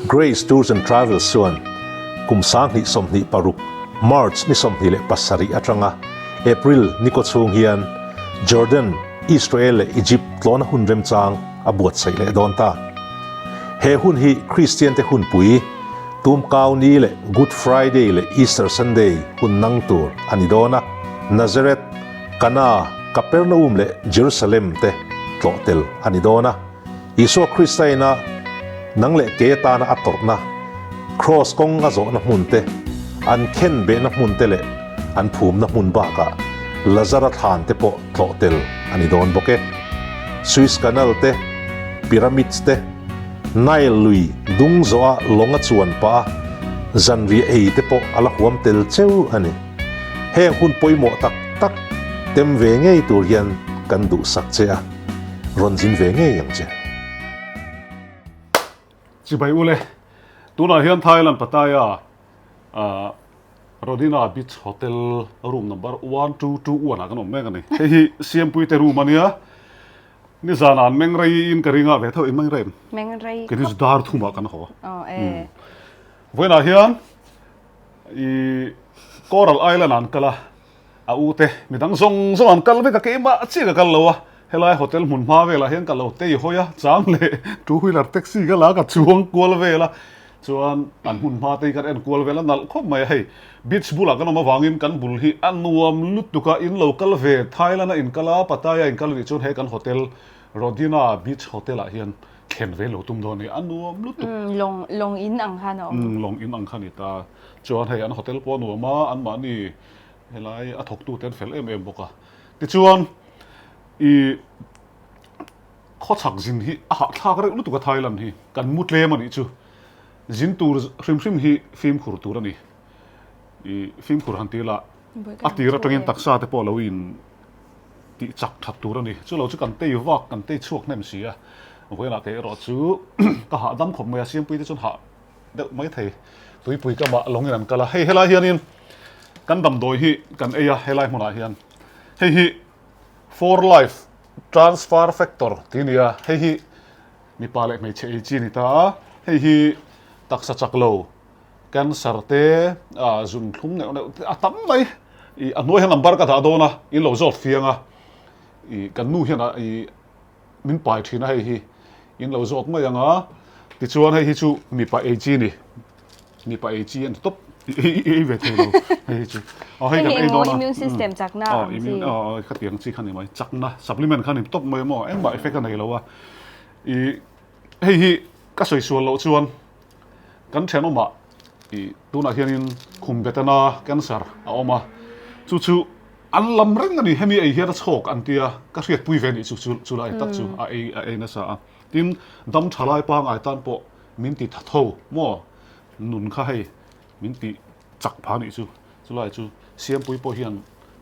Grace Tours and Travels suan kumsang ni somni paruk March ni somni le pasari atranga April ni ko chung hian Jordan Israel le Egypt tlona hun rem chang abuat sai le donta he hun hi Christian te hun pui tum kaw ni le Good Friday le Easter Sunday hun nang tur ani dona Nazareth Kana Capernaum le Jerusalem te tlotel ani dona Iso Christina nang le keta na atorna cross kong azo na munte an chen be na munte le an phum na mun ba ka Lazarus han te po tlotel ani don boke Swiss Canal te pyramids te Nile lui dung zo a longa chuan pa zanri ei te po ala huam tel cheu ani heng hun poimo tak tak tem ve ngei tur hian kan du sak chea ronjin ve ngei yang che chỉ bay ule tu na hian Thailand pataya Rodina Beach Hotel room number 1221 kan om me kan ni hi Siampuii te room ania ni zana meng rai in karinga ve tho meng rai ke dis dar thuma kan ho voina hian I Coral Island an kala a ute midang zong zong an kal ve ka ke ma chi ka kal lo helai hotel mun ma vela hian ka lo te hoya chang le two wheeler taxi ka la ka chuang kual vela chuan an mun ma te kan en kual vela nal khop mai hei beach bula kan ma wangin kan bul hi anuam lutuka in local ve Thailand in kala pataya in kal ri chun he kan hotel Rodina Beach Hotel a hian khen ve lo tum do ni anuam lutuk long in ang khan long in ang khan ita chuan hei an hotel po nu ma an ma ni helai a thok tu ten fel em boka ti chuan I khó chak zin hi a thak rek lutuka Thailand hi kan mutlem ani chu zin tur hrim hi film khur tur ani I film khur han tila atira tangin taksa te po loin ti chak that tur ani chu lo chu kan te wak kan te chuak nem sia voila ke ro chu ka ha dam khom mai Siampuii te chun ha de mai thei tuipui ka ma longin an kala hei helai hianin kan dam doi hi kan eya helai hmona hian hei hi For life transfer factor tinia hei hi mi pale mai che chi ni ta hei hi taksa chaklo cancer te a zum thlum ne a tam mai I anoi han number ka da dona I lo zot fianga I kan nu hian I min pai thina hei hi in lo zot mai anga ti chuan hei hi chu mi pa ag ni mi pa ag en top I ve thelo hei chu hei kan ei dona immune system chakna immune khatiang chi khani mai chakna supplement khani top mai mo em ba effect kan nei lo wa I hei hi ka soi sual lo chuan kan theno ma I tuna hianin khum betana cancer a oma chu an lam reng ani hemi ei hian a chhok an tia ka riat pui ve ni chu lai tak chu a ei na sa tin dam thalai pang ai tan po min ti thatho mo nun kha hei min ti chak pha ni chu lai chu Siampuii po hian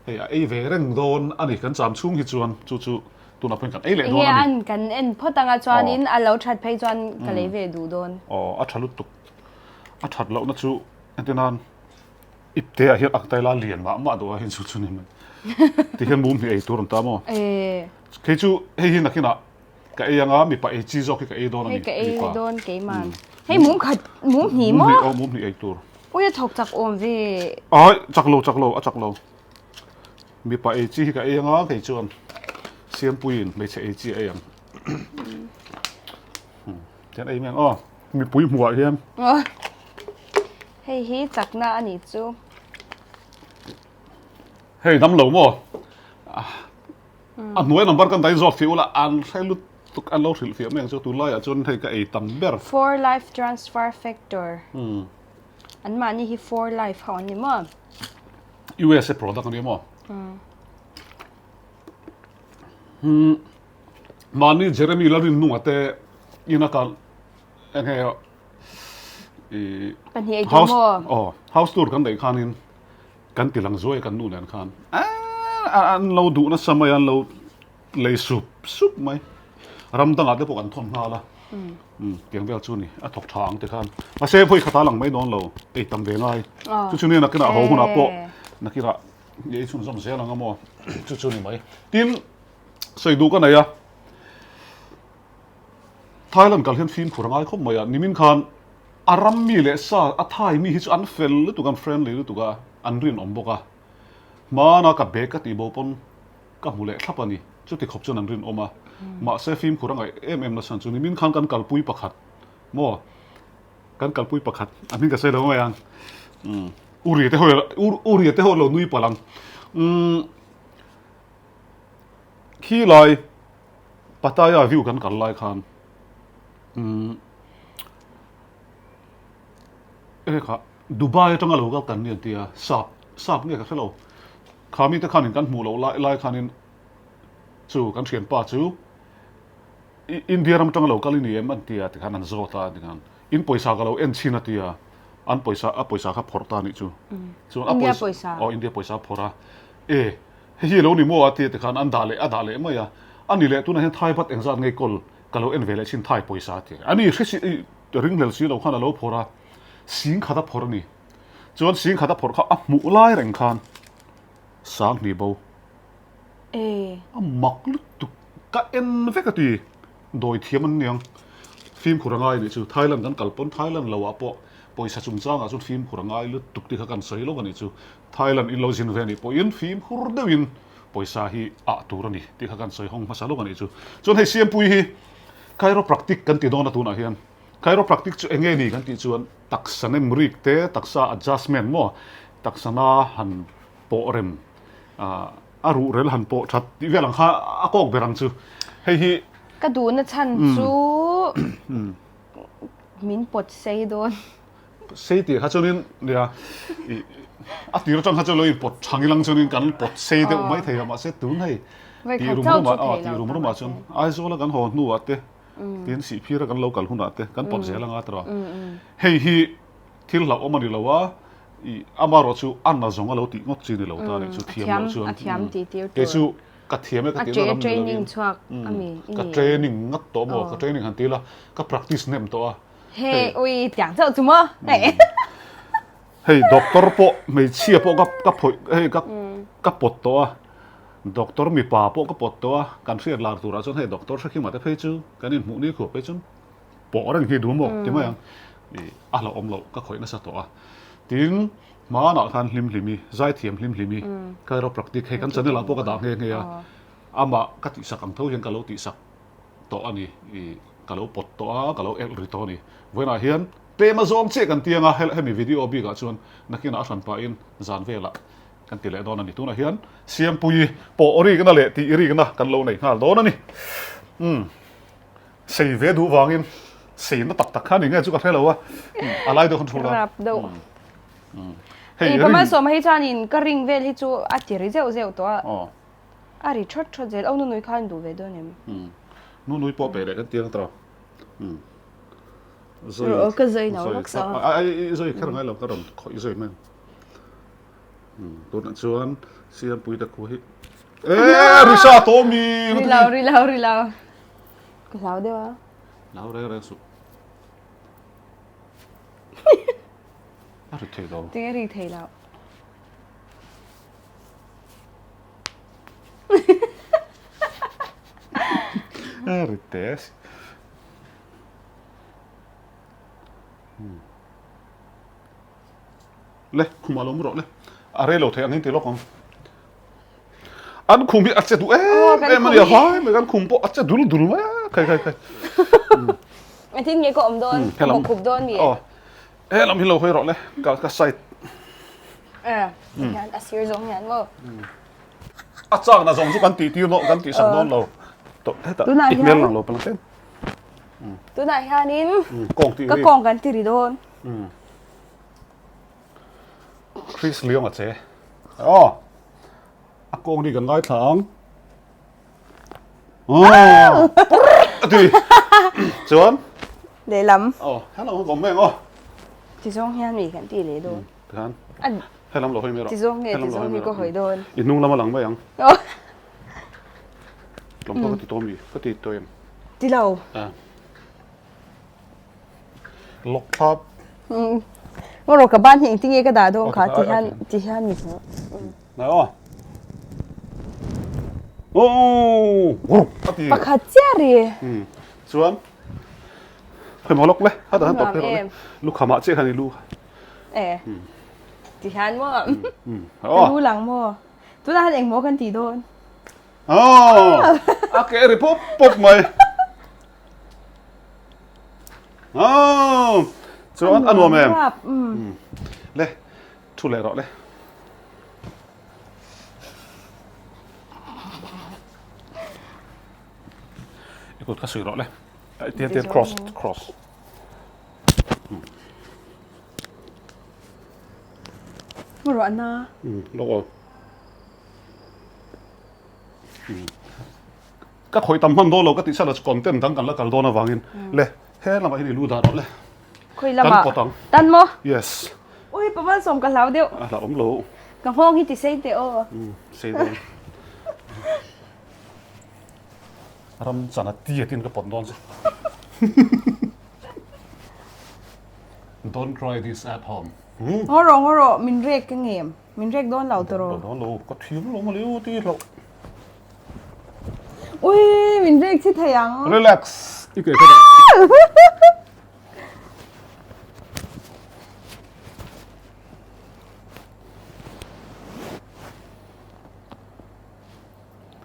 hei a ei ve reng don ani kan cham chung hi chuan chu tuna pen kan ei le don ani kan en photanga chuan in a lo that phei chuan ka le ve du don a thalut tuk a that lo na chu antenan ipte a hian aktai la lian ma do hin chu ni man ti hian mum hi ei tur ta mo ke chu hei hi nakina ka ei anga mi pa ei chi zo ka ei don ani ka ei don ke man hei mum hi mo mum hi ei tur ôi thọc chặt ôm về ai chặt lâu mi pa ei chi ka ei anga ke chuan Siampuii me che ei chi ei ang chen ei men mi pui hua hiam hei hi chặt na ani chu hei dam lo mo an noi number kan dai zo fi ula an sai lut tuk an lo thil fi meng chu tu lai a chun thei ka ei tam ber for life transfer factor an ma ni hi for life ha ni mo USA product ani mo mani Jeremy larin nu ate ina kan en he kan hi house house tour kan dei khanin kan tilang zoi kan nu len khan an lo du na samay an lo lei sup mai ram dang ate po kan thon na la tiang bel chu ni a thok thang te khan ma se phoi khata lang mai don lo ei tam ve ngai chu ni na kina ho huna po na kira ye chun zom se lang mo chu ni mai tin soi du ka na ya Thailand kal hian film khurangai khop mai nimin khan อารัมมีเลซ่าอาไทยมีฮิตอันเฟลหรือตุกันเฟรนหรือตุกันอันรินอมบกะมานากับเบกตีโบปนกับมูเลทับอันนี้จุดที่ขบจนอันรินอมามาเซฟิมคุรังไอนะสันจุนี่มินขันกันกัลปุยประคัดมั่วกันกัลปุยประคัดอันนี้ก็เสร็จแล้วไหมยังอุริเตหัวอุริเตหัวเรานุยปลังขี้ลอยปัตตายาวิวกันกันลายคันครับดูไบจังเราก็กันเนี่ยที่สับเนี่ยก็ใช่เราขามีแต่ขันกันหมู่เราไล่ขันจู่กันเขียนป้าจู่อินเดียรำจังเราก็ลินี่มันที่ที่ขันนั้นโซตาที่ขันอินปอยสากเราเอ็นชินาที่อันปอยสาครับพอร์ตานี่จู่อินเดียปอยสาอินเดียปอยสาพอร์เฮ้ยเรานี่มัวที่ขันอันดาเลไม่อะอันนี้แหละตัวนั้นไทยพัดเอ็งซานไงกอลก็เราเอ็นเวลชินไทยปอยสาที่อันนี้ริงเลสิเราขันเราพอร์สิงขัดพอร์นี่จนสิงขัดพอร์เขาหมู่ไล่แรงขันสังนี่บ่มักลุตุกะเอ็นเวกตีโดยเทียมันยังฟิล์มขุรังไงนี่จู่ไทยแลนด์กันกัลปนไทยแลนด์เราอะปอยสัจุมจ้างอะจนฟิล์มขุรังไงลุตุกที่เขากันใส่ลงกันนี่จู่ไทยแลนด์อินโลจินเวนี่ปอยน์ฟิล์มขุรเดวินปอยสาฮีอะตูรนี่ที่เขากันใส่ห้องมาสาลงกันนี่จู่จนให้เสียมปุยฮีไคโรปรักติกกันติโดนตัวน่ะเฮียนไคโรปรักติกจู่เองนี่กันติจู่ตักษณะมริกเตตักษะ adjustment มั่วตักษณะหันโปเรมอารูเรลหันโปชัดที่เวลังข้าอากอกเบรังจูเฮ้ยก็ดูนะฉันจูมินปดเซโดนเซตีข้าเจ้านี่เนี่ยตีเราจังข้าเจ้าเลยปดช่างลังเจ้านี่กันปดเซเดอไม่เทียมมาเซตุนให้ตีรุมรุมาตีรุมรุมาจนไอ้โซละกันหัวนัวเตะตีนสีพีระกันโลกันหุ่นเตะกันปดเซลังอัตราเฮ้ยที่เราเอามาดีแล้วว่าอามาเราชูอันน่าจงเราตีงดจีนเราตาเนี่ยชูเทียมเราชูเดี๋ยวชูกัดเทียมกัดเทียมเราเทรนนิ่งชักกัดเทรนนิ่งงัดตัวมั้งกัดเทรนนิ่งหันตีละกัด practice เนี่ยตัวเฮ้ยอุ้ย讲这怎么เฮ้ยด็อกเตอร์ปอไม่เชี่ยปอกับเฮ้ยกับปวดตัวด็อกเตอร์มีป่าปอกับปวดตัวการเสียหลักตัวเราจนให้ด็อกเตอร์สักขี้มาแต่เพจูการนี่หมูนี่ขวบไปจนปอเรื่องที่ดูมั้งใช่ไหมยังเราอมเราก็คอยน่าสะตัวทิ้งมาหนักทันลิมีใจเทียมลิมีก็เราปรับติให้กันจะได้หลังพวกกระดาษเงี้ยอามากัดติสักอันเท่ายังกับเราติสักตัวอันนี้กับเราปดตัวกับเราเอลริโตนี่เวลาเห็นเตมาซองเช็คกันเตียงให้มีวิดีโอบีกันชวนนักกินอาหารปลาอินจานเวลากันตีเล่ดอนนี่ตัวน่ะเห็นเสียมปุยปอรีกันนั่นแหละตีรีกันนะกันเราไหนฮะดอนนี่เสียเวดูวางอินเสียนตักข้านี่ไงจุกให้เราว่าอะไรตัวคอนโทรลรับดูอีประมาณสมัยจานินก็ริงเวลที่จูอัดจีเจ้าตัวอาริชดเจเอาหนุ่ยข้านดูเวด้วยเนี่ยนุ่ยปอเปเลยกันเตียงตัวก็ใจหนาวรักษาใจแค่ไหนเราก็รำขอใจมั้งตัวนั้นชวนเสียปุยตะคุยริชาโตมีริลาวก็ลาวเดี๋ยวลาวเรื่องสุดรีเทลจริงรีเทลแล้วรีเทสเลยคุมาลงมือเลยอะไรเราเทอันนี้ตีล็อกของอันคุมอาจจะดูมันอย่าไว้เหมือนกันคุมปออาจจะดูไหมใครไอ้ที่เงี้ยก็อมโดนคุมโดนมีเราไม่เราเคยรอเลยก็ใส่งานอาศัยจงงานว่าอาจารย์น่ะจงสุกันตีโนกันตีสังโนเราตัวอีเมลหลังเราเป็นเส้นตัวไหนฮะนินก็กองกันตีริโดนคริสเลี้ยงอ่ะเจ๊อากงดีกันง่ายถังดีจวนเดี๋ยวล้ำฮัลโหลผมแม่งที่ช่องงานมีกันตีริโดนท่านให้ลำเราให้ไม่หรอกที่ช่องนี้ก็เคยโดนอินนุ่งลำมาหลังไปยังลำก็ตีตัวมีก็ตีตัวเองที่เราล็อกภาพว่าเรากับบ้านเห็นที่เงี้ยกระดาษโดนค่ะที่ท่านมีเนาะไหนอ่ะโอ้ปากกาเจ้ารีส่วน เคยมาล็อกเลยถ้าแต่ตบเลยลูกขมาเจ๊คันนี้ลูกดิฉันว่าอ๋อดูหลังโมตัวนั้นเองโมกันตีโดนอ๋อโอเครีบปุ๊บไหมอ๋อส่วนอันนู้นแม่เลยทุเรศหรอเลยอีกคนก็สวยหรอเลยเตียน cross มาร้อนนะแล้วก็ก็คอยทำมันโดนเราก็ติดสารคอนเทนต์ทั้งกันแล้วกันโดนอะไรวางินเลยเฮ้ยเราไปที่รู้ได้หรอเลยคุยละมาตันโม yes อุ้ยประมาณสมกันแล้วเดียวเราผมรู้กับห้องที่ติดเซนเตอเซนเตอรำสันตีตินก็ปนโดนสิ Don't try this at home ฮอรอมินเรกก็เงียบมินเรกโดนเหล่าตัวโดนเราก็ทิ้งลงมาเร็วที่เราอุ้ยมินเรกที่ทยัง relax อีกเกิดขึ้น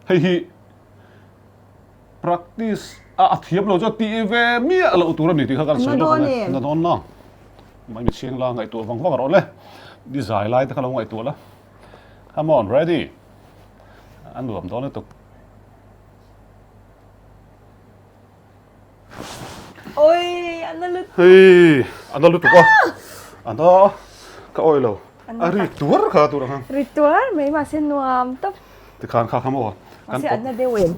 เฮ้ย practice เทียบเราจะตีเวมีอะไรตัวนี้ที่เขากันสอนเราเนี่ยนั่นโดนนะไม่มีเชียงล่างไอตัวฟังกันเลยดีไซน์ไลท์ที่เขาลงไอตัวละ come on ready อันรวมโดนเลยตัวโอ้ยอันนั้นลึกเฮ้ยอันนั้นลึกตัวอันนั้นก็โอ้ยเราอันนี้ตัวข้าตัวนั้นริตัวไม่มาเส้นนวมต๊บที่ข้างข้าขโมยกันอันนั้นเดียวเอง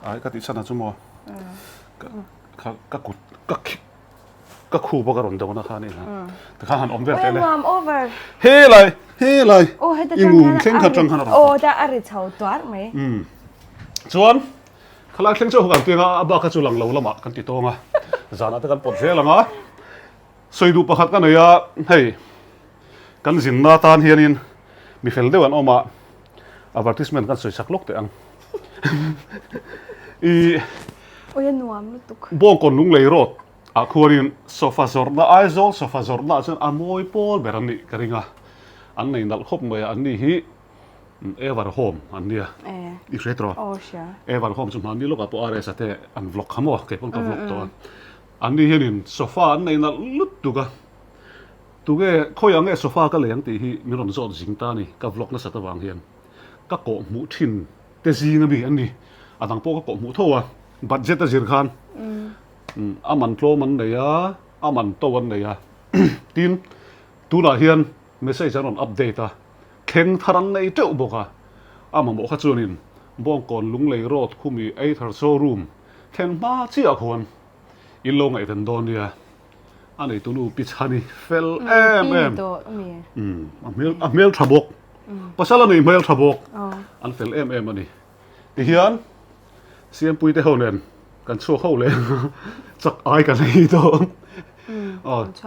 ไอ้ก็ติดสันนะจุ่มก็คู่ปกติเดี๋ยวนะข้านี่นะแต่ข้าหันอมเวทเลยเฮ้ยเลยยิงงูเข่งขัดจังขนาดนั้นโอ้จะอะไรเช่าตัวไหมส่วนขลังเข่งเจ้าหัวกันตัวงาบ้าขจุลังเราละมากันติดตัวงาจานนั้นกันปวดเสียละงาสวยดูประคัดกันเลยเฮ้ยกันสินนาตานเฮียนินมีเฟลเดวันออกมาadvertisement kan soi saklok te ang i oya nuam lutuk bong kon lung lei rot a khuarin sofa zorna aizol sofa zorna chen amoi pol berani karinga an nei nal khop mai an ni hi ever home an nia i retro oh sha ever home chum han ni loka po are sa te an vlog khamo ke pon ka vlog to an ni hianin sofa an nei nal lut tuka tuge khoyang e sofa ka leng ti hi miron zot jingta ni ka vlog na sa ta wang hianก็โกะหมูทินแต่ซีงบีอันนี้ต่างพวกก็โกะหมูทั่วบัตเจ็ตจิรคันมันโตมันไหนมันโตวันไหนทีนตัวละเฮียนไม่ใช่จะนอนอัปเดตเข่งทารันในเจ้าบอกมันบอกข้าจวนินบ้องก่อนลุงเลยรถคุมีไอ้ทาร์โชรูมเข่งมาเชี่ยคนอินลงไอ้ทันโดนเนี่ยอันนี้ตัวนู้ปิชานีเฟลเมลทบกภาษาละนี่ไม่เอาทบกอันเฟลอันนี้ที่เฮียนเสียมปุยเตะเขาเนี่ยกันชั่วเข้าเลยจักไอกันเลยตัว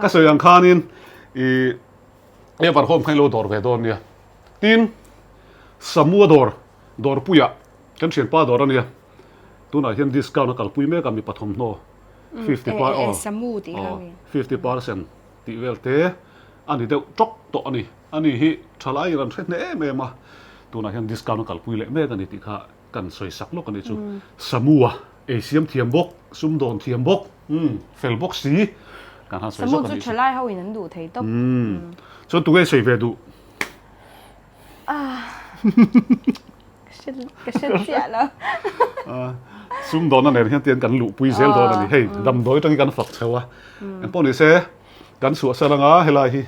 ก็สวยอย่างข้านี่บัดโฮมใครโลดอร์เวดอนเนี่ยทีนสมัวดอร์ปุยกันเสียนป้าดอร์เนี่ยตัวไหนเห็นดิสกาวน์นักปุยเมกันมีปฐมโนสมูติค่ะ50%ที่เวลเตอันนี้เดี๋ยวจกตัวอันนี้ฮิทลายรันเทนเมมาตัวนั้นยังดิสกาวน์นักปุยเล่เมกันนี่ที่ข้ากันสวยสักโลกันนี่จูสมัวเอเชียมเทียมบกซุ่มโดนเทียมบกเฟลบกสีการหาสวยสักกันนี่จูทลายเขาอีนั่นดูเทยต๊บส่วนตัวเอสวยเวดูก็เสียแล้วซุ่มโดนนั่นเองเตียนกันหลุปุยเซลโดนนี่เฮ้ยดำโดยต้องกันฝักเชียวอันพวกนี้เซ่กันสวยเสร็จแล้วเฮลัยฮี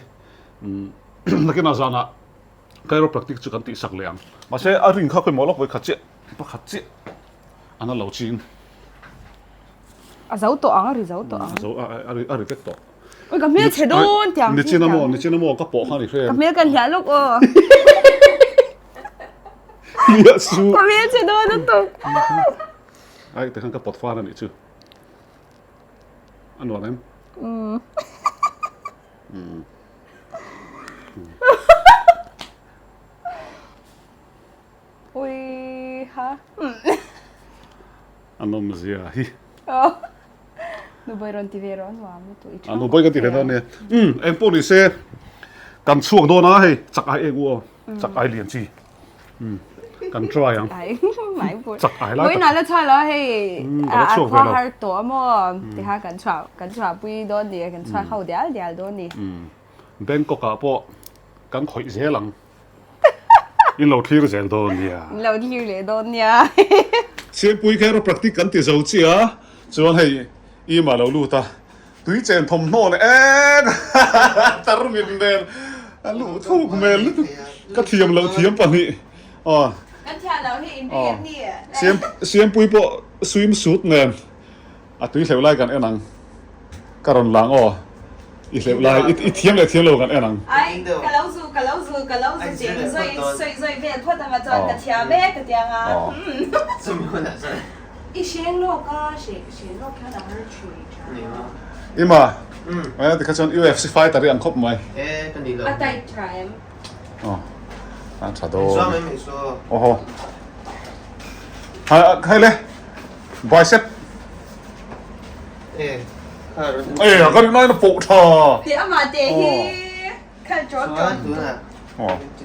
นักนาจานะChiropracticจุกันติสักเลี้ยงมาเช่อาริงข้าเคยมอลอกไว้ขัดเจปะขัดเจอันนั้นเหล่าจีนเจ้าตัวหรือเจ้าตัวเจ้าอาริเป็ดตัวกับเมียเฉดโดนจังนี่จีนโมก็โปะข้าดิเพื่อนกับเมียกันเหี้ยลูกเยซูกับเมียเฉดโดนตัวไอ้แต่ข้างก็ปลดฟ้านั่นนี่ชื่ออันว่าไงอุ้ยฮะอันนั้นมันเสียฮิ นูบอยรอนตีเวรอนว่าไม่ตัวอีก นูบอยกันตีเวรอนเนี่ยเอ็มปูนี่เซกันช่วงโดนนะให้จักไอเอกูจักไอเลียนจีกันทรายยังจักไอแล้วไม่นานแล้วใช่แล้วให้พอหาตัวมั่วที่หากันชอบปุ้ยโดนดีกันชอบเขาเดียวโดนดีเบนก็กะปอกันข่อยเสียหลังอินเราที่เราเสียโดนเนี่ยเราที่เลยโดนเนี่ยเสียปุ้ยแค่เรา practice กันที่เราเจี๋ยจวนให้อีมาเราลูตาตุยเจนทมโน่เลยตารุมินเดนลูทุกเมลก็เทียมเราเทียมปะนี่อ๋อกันชาเราให้อินเดียนี่เสียมปุ้ยปอสวิมสูทเนนตุยเหลวไล่กันนังการอนหลังอ๋ออีเหลวไล่อีเทียมเลยเทียมเรากันนังไอ้กะเลาซูเจียงซอยเวียนพอแต่มาจอนกะเทียเบ้กะเทียงอ่ะ怎么回事？一些肉个些肉看到哪儿去อีมาไอ้ที่เขาชวน UFC fight แต่เรื่องครบไหม跟你聊。啊，带 try อ๋อ查到专门没说。โอ้โหให้เลย bicep 哎，ก็น้อยนะปุ๊ท่อเดี๋ยวมาเดี๋ยว看着说读呢。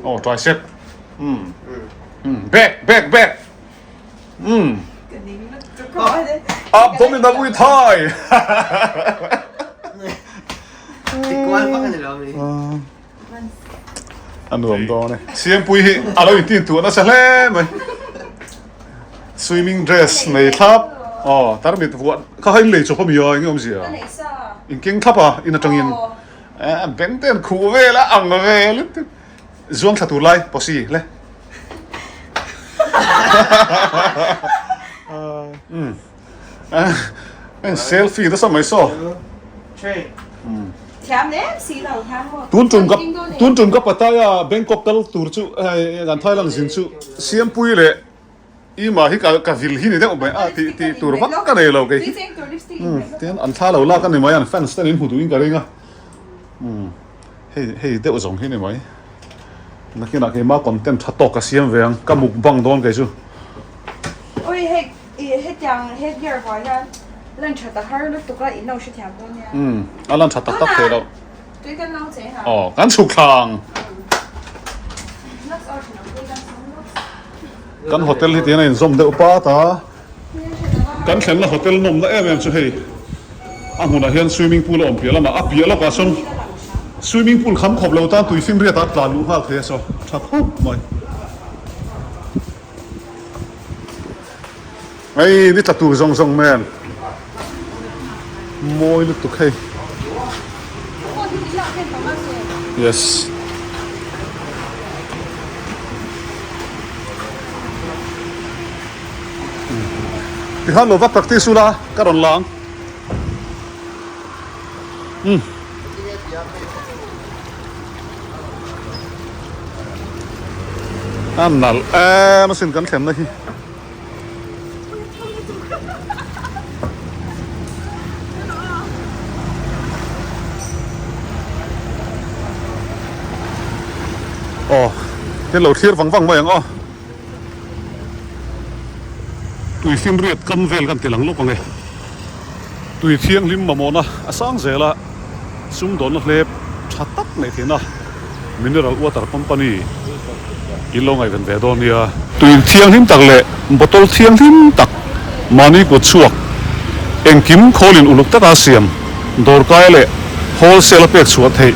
โอ้ tricep back abdominal วิทัย你关放在聊没？อันรวมตัวเนี่ยเสียงปุยอะไรอีกที่ตัวน่าจะเล่ไหม swimming dress ในทับอ๋อแต่ไม่ตัวเขาให้เลยจบพอมีอะไรเงี้ยมั้งสิอ่ะอินกิ้งทับอ่ะอินจังยินเบนเต้นคูเวละอังเวลึกจวงสัตุไลพอสิเลยเซลฟี่ตัวสมัยซ้อแถมเนี่ยสีเหล่าแถมหมดตุนจุนกับปัตตายาเบงกอกตัลตูร์จูกันไทยลังจินจูเสียมปุยเลยอีมาฮิกับวิลฮินี่เด็กออกไปที่ตูร์วักกันเลยเราไงเดี๋ยวอันท่าเราลากันในไม้อันแฟนสเตนินหูดูอิงกันเองอ่ะเฮ้ยเด็กส่งที่ไหนไหมนักกินนักเอมาคอนเทนต์ทัดตอกกับเสียมเวียงกับมุกบังโดนกันจูโอ้ยเฮ็ดยังเฮ็ดเยอะกว่านั้นเล่นชัดตะฮาร์ลูกตุ๊กตาอินโนชิเทียมตัวเนี้ยอันนั้นชัดตักเทเราด้วยกันน้องเจ๊ค่ะอ๋อกันสุขางกันโฮเทลที่ที่ไหนส่งเดือป้าตากันเข็นละโฮเทลนมละเอ็มช่วยอ่ะหุ่นเฮียน swimming pool อมเปียแล้วมาอ่ะเปียแล้วก็ส่ง swimming pool คำขบเราตาตุยฟิล์มเรียตัดปลาลูกฮักเทสชักปุ๊บไม่ไอ้นี่ตัดตัวส่งแมนมวยลุกตุกให้ yes ที่ฮัลโหลว่า practice สุดละการอนหลังอันนั้นมาสินกันเข็มเลยอ๋อเห็นเราเทียบฟังมาอย่างอ๋อตุยฟิล์มเรียดกันเวลกันตีหลังลูกว่าไงตุยเทียงริมมาโมนะสร้างเสร็จละซุ่มโดนเล็บชัดตักในที่น่ะมินเนอรัลวอเตอร์คอมพานีอินลงไอ้เป็นเวดอนเนี่ยตุยเทียงริมตักเละบอตลเทียงริมตักมานี่กดชวกเอ็งกิมโคลินอุลุกตะตาเสียมดอร์กายเละโฮลเซลเปียกสวดให้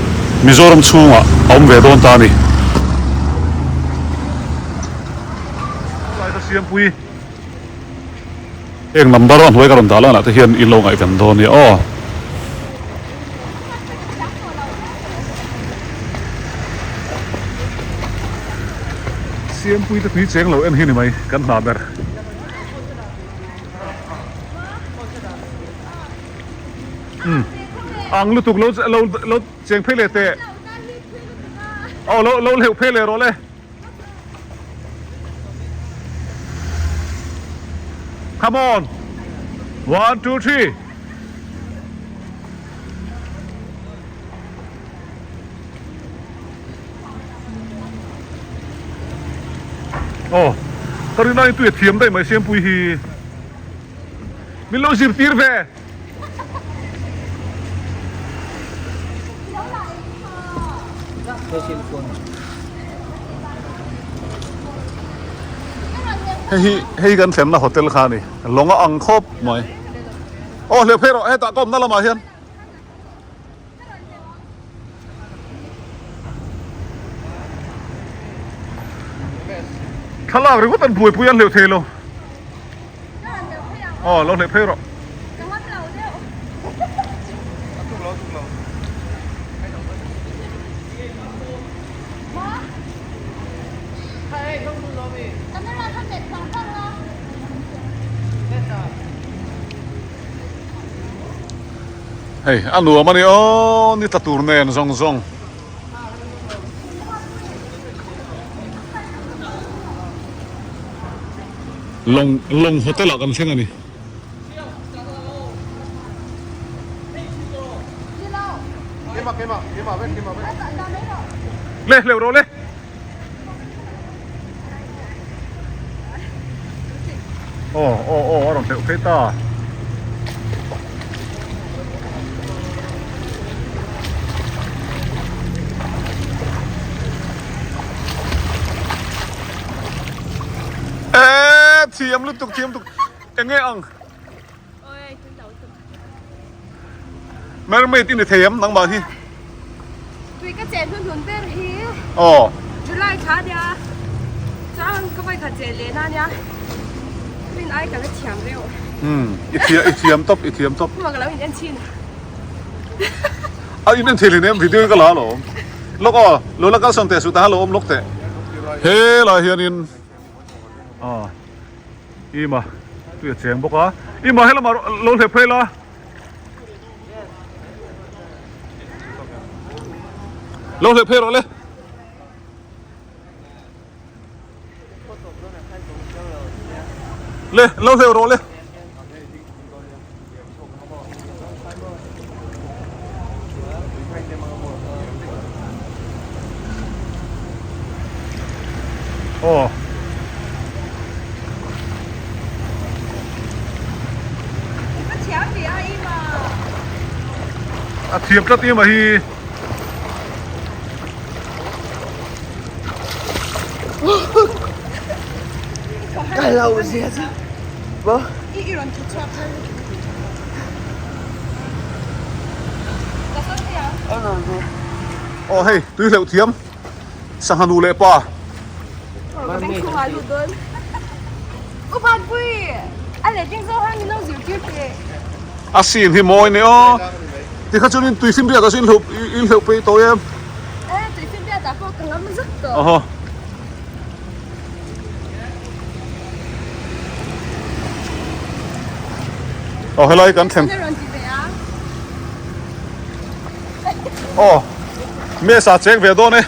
มิโซรัมชูงอ่ะเอาเวดอนตานี่เสียมปุยเองนำดาร้อนหวยกันดาแล้วนะที่เห็นอินลงไอ้เป็นโดนเนี่ยอ๋อเสียมปุยจะพี่เจ๋งเราเอ็นเห็นไหมกันหนาแบบอังลุตุกเราเจ๋งเพลเตะอ๋อเราเหลวเพลโรเลยCome on 1 2 3โอ้ตอนนี้นายตัวเทียมได้ไหมเสียมปุยฮีมิโลจิบตีร์เฟ่ hei kan thlem na hotel kha ni longa ang khop mai le phero he ta kom na lama hian thala ri tan bui puyan leu thelo lo le phero hey anu mani ni ta turnen zong zong long hotel kan thenga ni le leu ro le arong theu phei ta thiam lu tuk enge ang mer mai tin thiam nang ma hi tui ka chen thun ter hi July kha dia chang ka vai kha che le na nya min ai ka le thiam reo thiam top ma ka lo in chin in an theli nem video ka la lo lo la ka son te su ta lo lok te he la hianin ima tu cheng boka ima hela mar lo le phela lo le phero le lo le ro le thiam tlat im hi cái lâu gì hết bố iron tu chap hey tui leu thiam sang hanu le pa anh chính số hai nghìn dịu chút kì asin hi moi ne thì khá chunin tùy sim bia ta xin lục pe tối em tùy sim bia ta có cần lắm rất to hay lại cần thêm mẹ sa check về đó này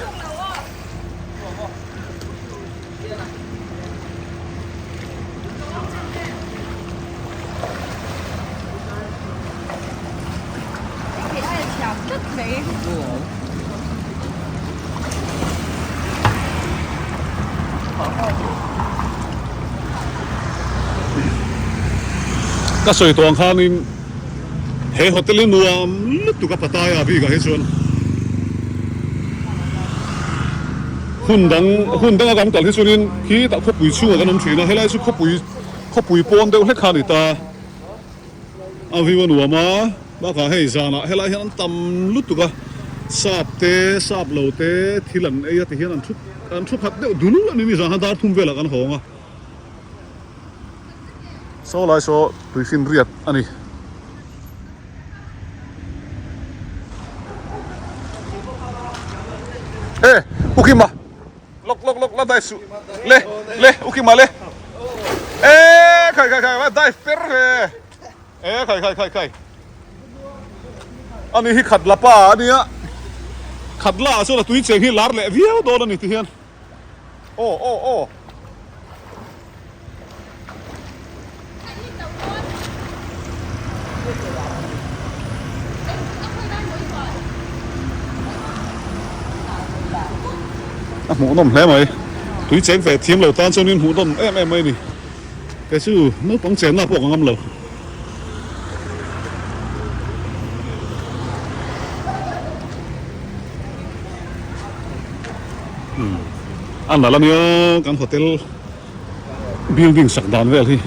cái sợi tuồng khan in he hotel in nuam lúc tụ cái pataya bị cái hết xuân hun đăng cái cái hết xuân in khi ta khóc bùi chung cái nông chuyện na he lại su khóc bùi pon đều hết khan đi ta vì mà nuam mà cái hay sao na he lại hiện tầm lúc tụ cái sáp lầu te thì lần ấy thì hiện anh chụp hạt đều đủ luôn nên rằng hắn đã thum về là cái hồng à sau lại số tùy xin riết anh ukima lok dai su le ukima le khai dai per khai anh hi khát la pa anh á khát la số là tùy chèn hi lar le viau đó là nị thì hiền hủ nôm thế mày túi chén về thiếm lẩu tan cho nên hủ nôm em ấy nè cái chứ nó bóng chén là bộ ngâm lẩu An là nia kan hotel building sak dan vel hi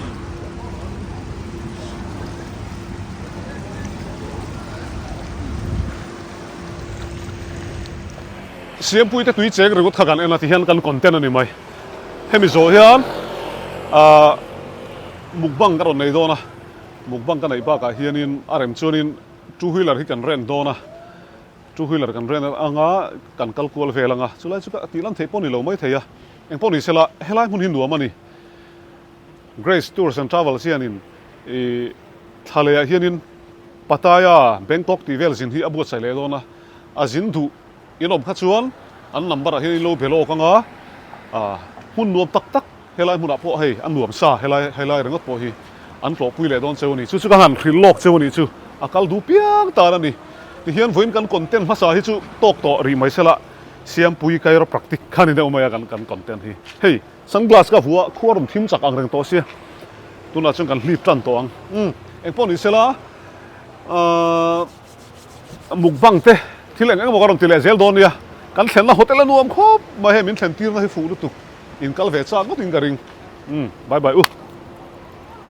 Siampuii te tui chek regut khakan ena ti hian kan content ani mai hemi zo hian mukbang ka ron nei dona mukbang ka nei ba ka hianin arem chuanin two wheeler hi kan rent dona two wheeler kan rent anga kan kalkual velanga chulai chuka tilam thei poni lo mai theia eng poni sela helai mun hin nuam ani Grace Tours and Travels hianin thalea hianin Pattaya Bangkok ti vel sin hi abuat sai le dona azin thu inom kha chuan an number a hi lo belo kanga hun nuam tak tak helai mun apo hei an nuam sa helai rengot po hi an tlo pui le don chewni chu ka han khil lok chewni chu akal du piang ta ni ti hian voin kan content ma sa hi chu tok to ri mai sela Siampuii Chiropractic khani ne omaya kan content hi hei sunglass ka huwa khuarum thim chak ang reng to sia tuna chung kan hlip tan to ang eng pon isela mukbang te thileng eng mokarom tile zel don ya kan thlenna hotel nuam khop ma he min thlen tir na hi fu lu tu in kal ve cha ngot in garing bye bye